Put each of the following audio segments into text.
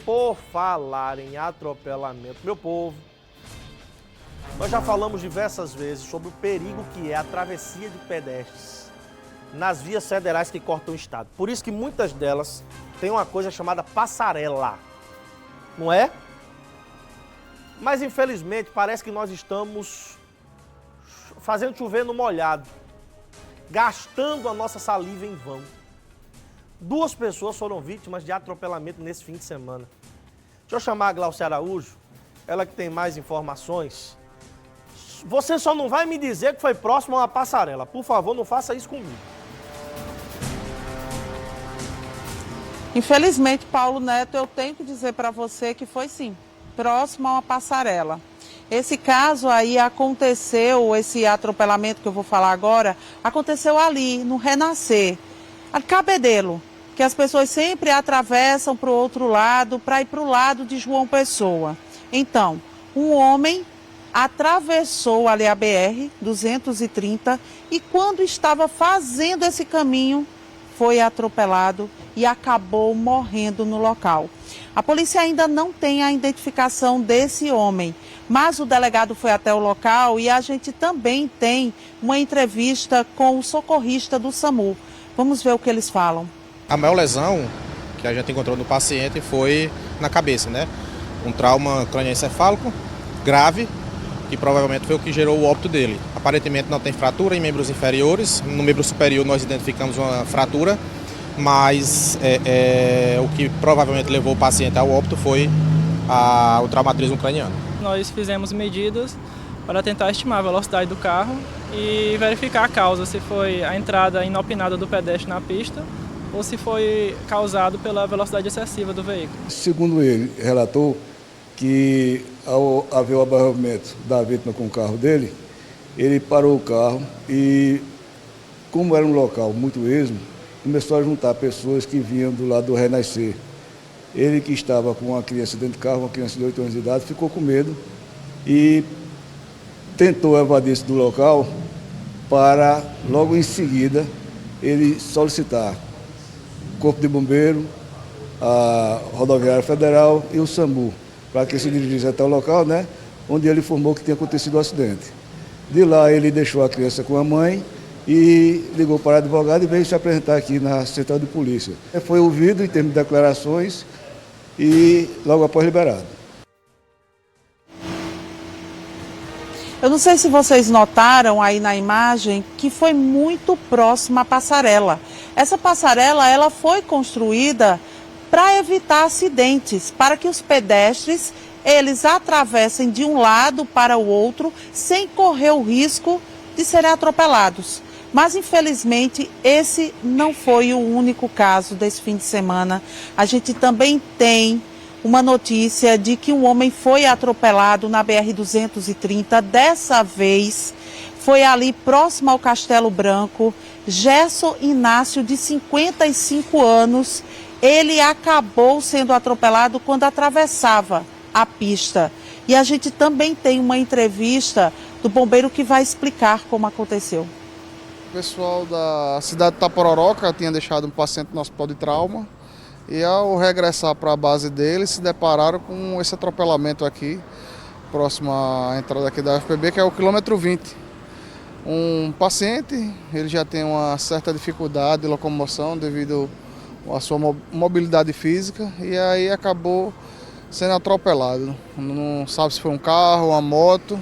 Por falar em atropelamento, meu povo, nós já falamos diversas vezes sobre o perigo que é a travessia de pedestres nas vias federais que cortam o estado. Por isso que muitas delas têm uma coisa chamada passarela, não é? Mas infelizmente parece que nós estamos fazendo chover no molhado, gastando a nossa saliva em vão. 2 pessoas foram vítimas de atropelamento nesse fim de semana. Deixa eu chamar a Glaucia Araújo, ela que tem mais informações. Você só não vai me dizer que foi próximo a uma passarela. Por favor, não faça isso comigo. Infelizmente, Paulo Neto, eu tenho que dizer para você que foi sim, próximo a uma passarela. Esse caso aí aconteceu, esse atropelamento que eu vou falar agora, aconteceu ali, no Renascer, a Cabedelo, que as pessoas sempre atravessam para o outro lado, para ir para o lado de João Pessoa. Então, um homem atravessou ali a BR-230 e quando estava fazendo esse caminho, foi atropelado e acabou morrendo no local. A polícia ainda não tem a identificação desse homem, mas o delegado foi até o local e a gente também tem uma entrevista com o socorrista do SAMU. Vamos ver o que eles falam. A maior lesão que a gente encontrou no paciente foi na cabeça, né? Um trauma crânioencefálico grave, que provavelmente foi o que gerou o óbito dele. Aparentemente não tem fratura em membros inferiores, no membro superior nós identificamos uma fratura, mas o que provavelmente levou o paciente ao óbito foi o traumatismo craniano. Nós fizemos medidas para tentar estimar a velocidade do carro e verificar a causa, se foi a entrada inopinada do pedestre na pista ou se foi causado pela velocidade excessiva do veículo. Segundo ele, relatou que ao haver o abarroamento da vítima com o carro dele, ele parou o carro e, como era um local muito esmo, começou a juntar pessoas que vinham do lado do Renascer. Ele, que estava com uma criança dentro do carro, uma criança de 8 anos de idade, ficou com medo e tentou evadir-se do local para, logo em seguida, ele solicitar o Corpo de Bombeiro, a Rodoviária Federal e o SAMU, para que se dirigisse até o local, né, onde ele informou que tinha acontecido o acidente. De lá ele deixou a criança com a mãe e ligou para o advogado e veio se apresentar aqui na Central de Polícia. Foi ouvido em termos de declarações e logo após liberado. Eu não sei se vocês notaram aí na imagem que foi muito próxima à passarela. Essa passarela ela foi construída para evitar acidentes, para que os pedestres eles atravessem de um lado para o outro sem correr o risco de serem atropelados. Mas, infelizmente, esse não foi o único caso desse fim de semana. A gente também tem uma notícia de que um homem foi atropelado na BR-230. Dessa vez, foi ali próximo ao Castelo Branco. Gerson Inácio, de 55 anos, ele acabou sendo atropelado quando atravessava a pista. E a gente também tem uma entrevista do bombeiro que vai explicar como aconteceu. O pessoal da cidade de Itapororoca tinha deixado um paciente no hospital de trauma e ao regressar para a base dele se depararam com esse atropelamento aqui, próximo à entrada aqui da UFPB, que é o quilômetro 20. Um paciente, ele já tem uma certa dificuldade de locomoção devido à sua mobilidade física e aí acabou sendo atropelado. Não sabe se foi um carro, uma moto.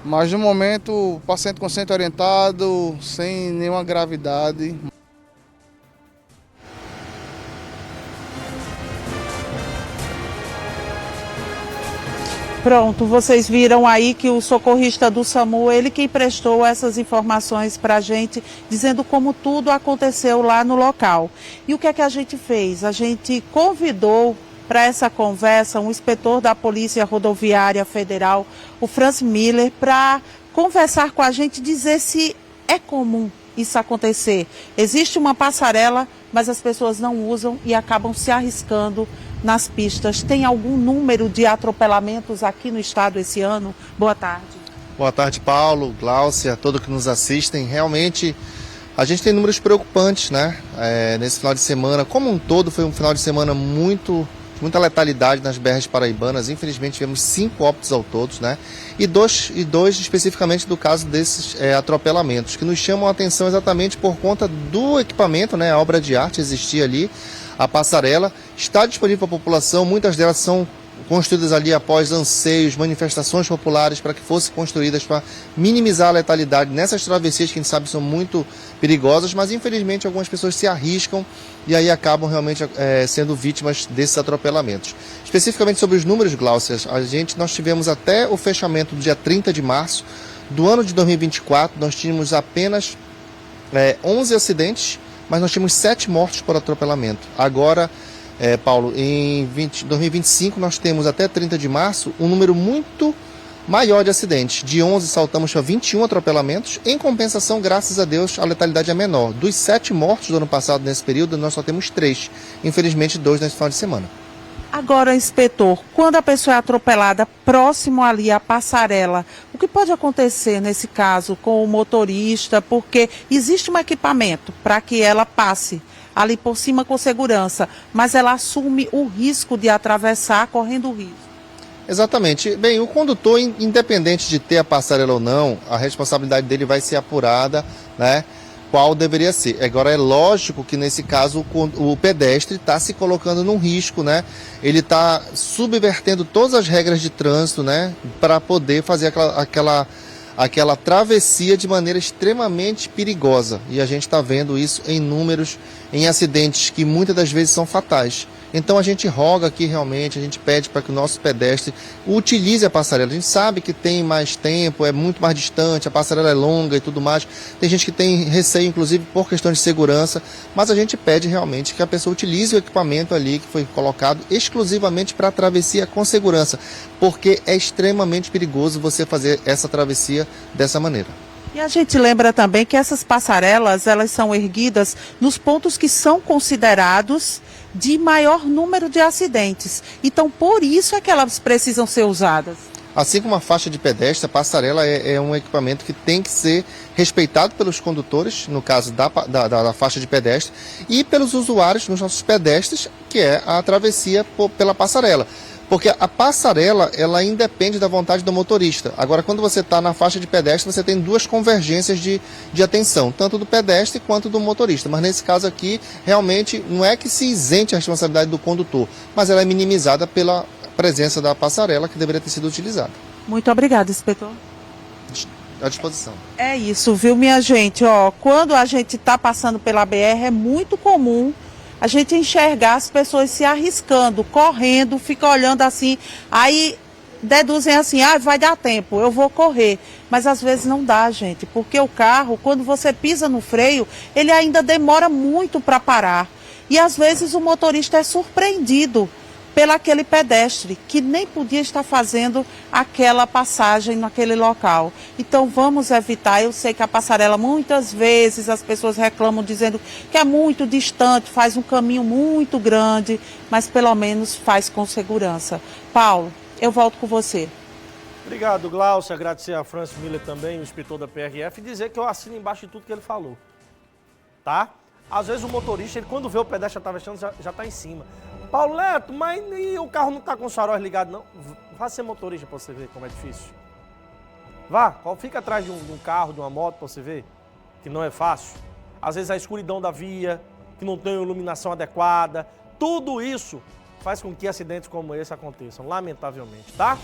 Mas no momento o paciente consciente orientado, sem nenhuma gravidade. Pronto, vocês viram aí que o socorrista do SAMU, ele que prestou essas informações para a gente, dizendo como tudo aconteceu lá no local. E o que é que a gente fez? A gente convidou para essa conversa um inspetor da Polícia Rodoviária Federal, o Franz Miller, para conversar com a gente, dizer se é comum isso acontecer. Existe uma passarela, mas as pessoas não usam e acabam se arriscando nas pistas. Tem algum número de atropelamentos aqui no estado esse ano? Boa tarde. Boa tarde, Paulo, Glaucia, todos que nos assistem. Realmente, a gente tem números preocupantes, né? Nesse final de semana, como um todo, foi um final de semana muito muita letalidade nas BRs paraibanas. Infelizmente tivemos 5 óbitos ao todo, né? E dois especificamente do caso desses atropelamentos, que nos chamam a atenção exatamente por conta do equipamento, né? A obra de arte existia ali, a passarela está disponível para a população, muitas delas são construídas ali após anseios, manifestações populares para que fossem construídas para minimizar a letalidade nessas travessias que a gente sabe são muito perigosas, mas infelizmente algumas pessoas se arriscam e aí acabam realmente sendo vítimas desses atropelamentos. Especificamente sobre os números, Gláucia, nós tivemos até o fechamento do dia 30 de março do ano de 2024, nós tínhamos apenas 11 acidentes, mas nós tínhamos 7 mortos por atropelamento. Agora, Paulo, em 2025 nós temos até 30 de março um número muito maior de acidentes. De 11 saltamos para 21 atropelamentos. Em compensação, graças a Deus, a letalidade é menor. Dos 7 mortos do ano passado nesse período, nós só temos 3. Infelizmente, 2 nesse final de semana. Agora, inspetor, quando a pessoa é atropelada próximo ali à passarela, o que pode acontecer nesse caso com o motorista? Porque existe um equipamento para que ela passe ali por cima com segurança, mas ela assume o risco de atravessar correndo risco. Exatamente. Bem, o condutor, independente de ter a passarela ou não, a responsabilidade dele vai ser apurada, né? Qual deveria ser. Agora, é lógico que nesse caso o pedestre está se colocando num risco, né? Ele está subvertendo todas as regras de trânsito, né? Para poder fazer aquela travessia de maneira extremamente perigosa. E a gente está vendo isso em números, em acidentes que muitas das vezes são fatais. Então a gente roga aqui realmente, a gente pede para que o nosso pedestre utilize a passarela. A gente sabe que tem mais tempo, é muito mais distante, a passarela é longa e tudo mais. Tem gente que tem receio, inclusive, por questão de segurança, mas a gente pede realmente que a pessoa utilize o equipamento ali que foi colocado exclusivamente para a travessia com segurança, porque é extremamente perigoso você fazer essa travessia dessa maneira. E a gente lembra também que essas passarelas, elas são erguidas nos pontos que são considerados de maior número de acidentes. Então, por isso é que elas precisam ser usadas. Assim como a faixa de pedestre, a passarela é um equipamento que tem que ser respeitado pelos condutores, no caso da faixa de pedestre, e pelos usuários, nos nossos pedestres, que é a travessia pela passarela. Porque a passarela, ela independe da vontade do motorista. Agora, quando você está na faixa de pedestre, você tem duas convergências de atenção, tanto do pedestre quanto do motorista. Mas nesse caso aqui, realmente, não é que se isente a responsabilidade do condutor, mas ela é minimizada pela presença da passarela que deveria ter sido utilizada. Muito obrigada, inspetor. À disposição. É isso, viu, minha gente? Quando a gente está passando pela BR, é muito comum a gente enxergar as pessoas se arriscando, correndo, fica olhando assim, aí deduzem assim, vai dar tempo, eu vou correr. Mas às vezes não dá, gente, porque o carro, quando você pisa no freio, ele ainda demora muito para parar. E às vezes o motorista é surpreendido pelaquele pedestre que nem podia estar fazendo aquela passagem naquele local. Então vamos evitar. Eu sei que a passarela, muitas vezes as pessoas reclamam dizendo que é muito distante, faz um caminho muito grande, mas pelo menos faz com segurança. Paulo, eu volto com você. Obrigado, Gláucia. Agradecer a Francis Miller também, o inspetor da PRF, e dizer que eu assino embaixo de tudo que ele falou. Tá? Às vezes o motorista, ele, quando vê o pedestre atravessando, já está em cima. Paulo Neto, mas e o carro não está com os faróis ligados, não? Vá ser motorista para você ver como é difícil. Vá, fica atrás de um carro, de uma moto para você ver que não é fácil. Às vezes a escuridão da via, que não tem iluminação adequada, tudo isso faz com que acidentes como esse aconteçam, lamentavelmente, tá?